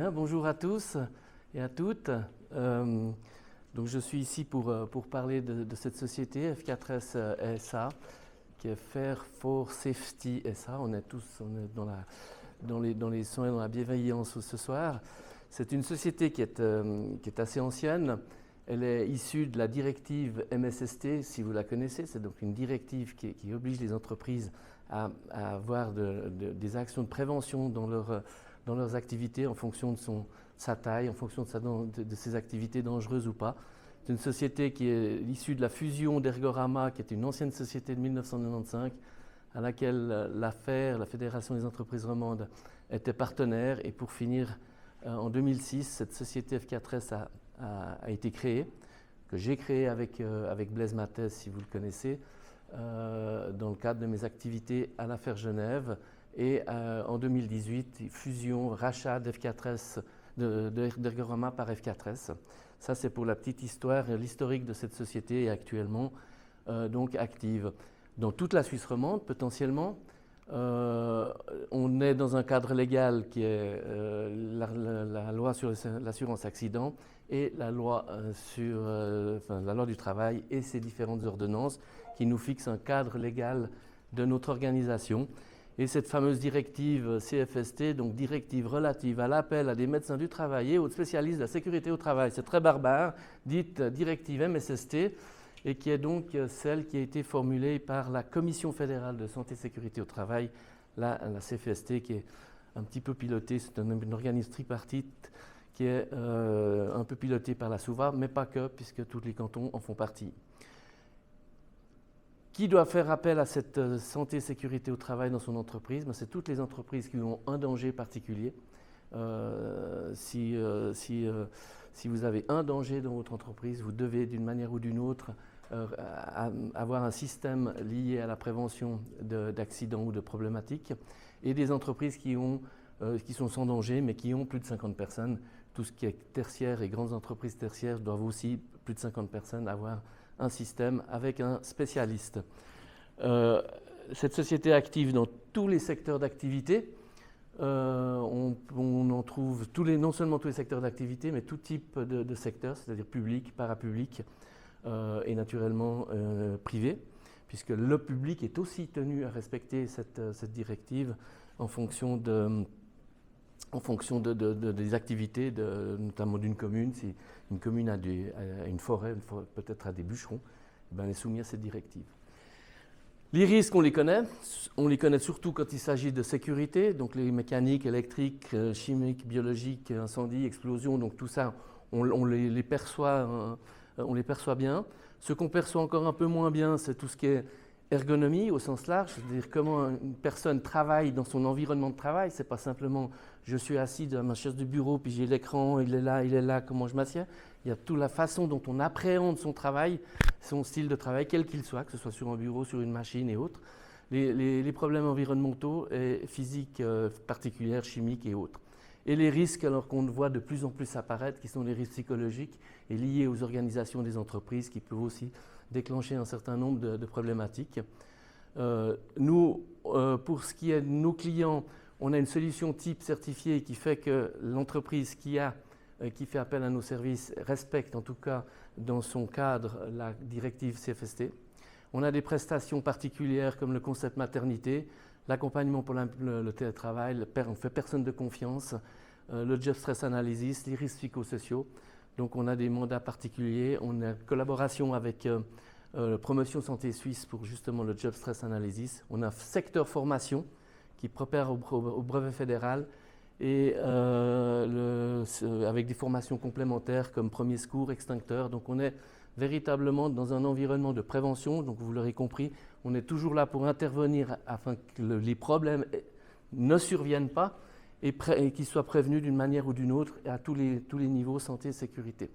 Bien, bonjour à tous et à toutes. Donc je suis ici pour parler de cette société F4S SA qui est Fair for Safety SA. On est dans les soins et dans la bienveillance ce soir. C'est une société qui est assez ancienne. Elle est issue de la directive MSST, si vous la connaissez. C'est donc une directive qui oblige les entreprises à avoir des actions de prévention dans leurs activités en fonction de sa taille, en fonction de ses activités dangereuses ou pas. C'est une société qui est issue de la fusion d'Ergorama, qui est une ancienne société de 1995, à laquelle la Fédération des entreprises romandes, était partenaire. Et pour finir, en 2006, cette société F4S a été créée, que j'ai créée avec Blaise Mathès, si vous le connaissez, dans le cadre de mes activités à l'Affaire Genève. Et en 2018, fusion, rachat d'Ergorama par F4S. Ça, c'est pour la petite histoire, l'historique de cette société est actuellement donc active. Dans toute la Suisse romande, potentiellement, on est dans un cadre légal qui est la loi sur l'assurance accident et la loi la loi du travail et ses différentes ordonnances qui nous fixent un cadre légal de notre organisation. Et cette fameuse directive CFST, donc directive relative à l'appel à des médecins du travail et aux spécialistes de la sécurité au travail, c'est très barbare, dite directive MSST, et qui est donc celle qui a été formulée par la Commission fédérale de santé et sécurité au travail, la CFST, qui est un petit peu pilotée, c'est un organisme tripartite qui est un peu piloté par la SOUVA, mais pas que, puisque tous les cantons en font partie. Qui doit faire appel à cette santé et sécurité au travail dans son entreprise? C'est toutes les entreprises qui ont un danger particulier. Si vous avez un danger dans votre entreprise, vous devez d'une manière ou d'une autre avoir un système lié à la prévention d'accidents ou de problématiques. Et des entreprises qui sont sans danger mais qui ont plus de 50 personnes. Tout ce qui est tertiaire et grandes entreprises tertiaires doivent aussi, plus de 50 personnes, avoir un système avec un spécialiste. Cette société est active dans tous les secteurs d'activité. On en trouve non seulement tous les secteurs d'activité, mais tout type de secteurs, c'est-à-dire public, parapublic et naturellement privé, puisque le public est aussi tenu à respecter cette directive en fonction des activités, notamment d'une commune. Si une commune a une forêt, peut-être a des bûcherons, elle est soumise à cette directive. Les risques, on les connaît surtout quand il s'agit de sécurité, donc les mécaniques, électriques, chimiques, biologiques, incendies, explosions, donc tout ça, on les perçoit bien. Ce qu'on perçoit encore un peu moins bien, c'est tout ce qui est ergonomie au sens large, c'est-à-dire comment une personne travaille dans son environnement de travail. C'est pas simplement je suis assis dans ma chaise de bureau puis j'ai l'écran, il est là, comment je m'assieds. Il y a toute la façon dont on appréhende son travail, son style de travail, quel qu'il soit, que ce soit sur un bureau, sur une machine et autres. Les problèmes environnementaux et physiques particulières, chimiques et autres. Et les risques, alors qu'on voit de plus en plus apparaître, qui sont les risques psychologiques et liés aux organisations des entreprises, qui peuvent aussi déclencher un certain nombre de problématiques. Nous, pour ce qui est de nos clients, on a une solution type certifiée qui fait que l'entreprise qui fait appel à nos services respecte en tout cas dans son cadre la directive CFST. On a des prestations particulières comme le concept maternité, l'accompagnement pour le télétravail, on fait personne de confiance, le job stress analysis, les risques psychosociaux. Donc on a des mandats particuliers, on a une collaboration avec Promotion Santé Suisse pour justement le job stress analysis. On a secteur formation qui prépare au brevet fédéral et avec des formations complémentaires comme premier secours, extincteur. Donc on est véritablement dans un environnement de prévention. Donc vous l'aurez compris, on est toujours là pour intervenir afin que les problèmes ne surviennent pas et qu'ils soient prévenus d'une manière ou d'une autre à tous les niveaux santé et sécurité.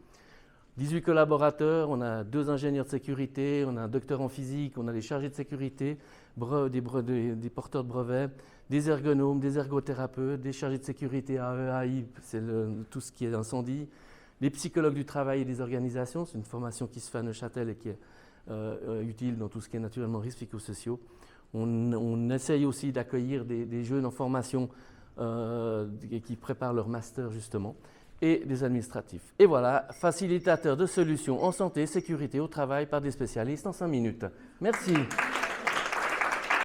18 collaborateurs, on a 2 ingénieurs de sécurité, on a un docteur en physique, on a des chargés de sécurité, des porteurs de brevets, des ergonomes, des ergothérapeutes, des chargés de sécurité AEAI, c'est tout ce qui est incendie, les psychologues du travail et des organisations, c'est une formation qui se fait à Neuchâtel et qui est utile dans tout ce qui est naturellement risques psychosociaux. On essaye aussi d'accueillir des jeunes en formation qui préparent leur master justement, et des administratifs. Et voilà, facilitateur de solutions en santé et sécurité au travail par des spécialistes en 5 minutes. Merci.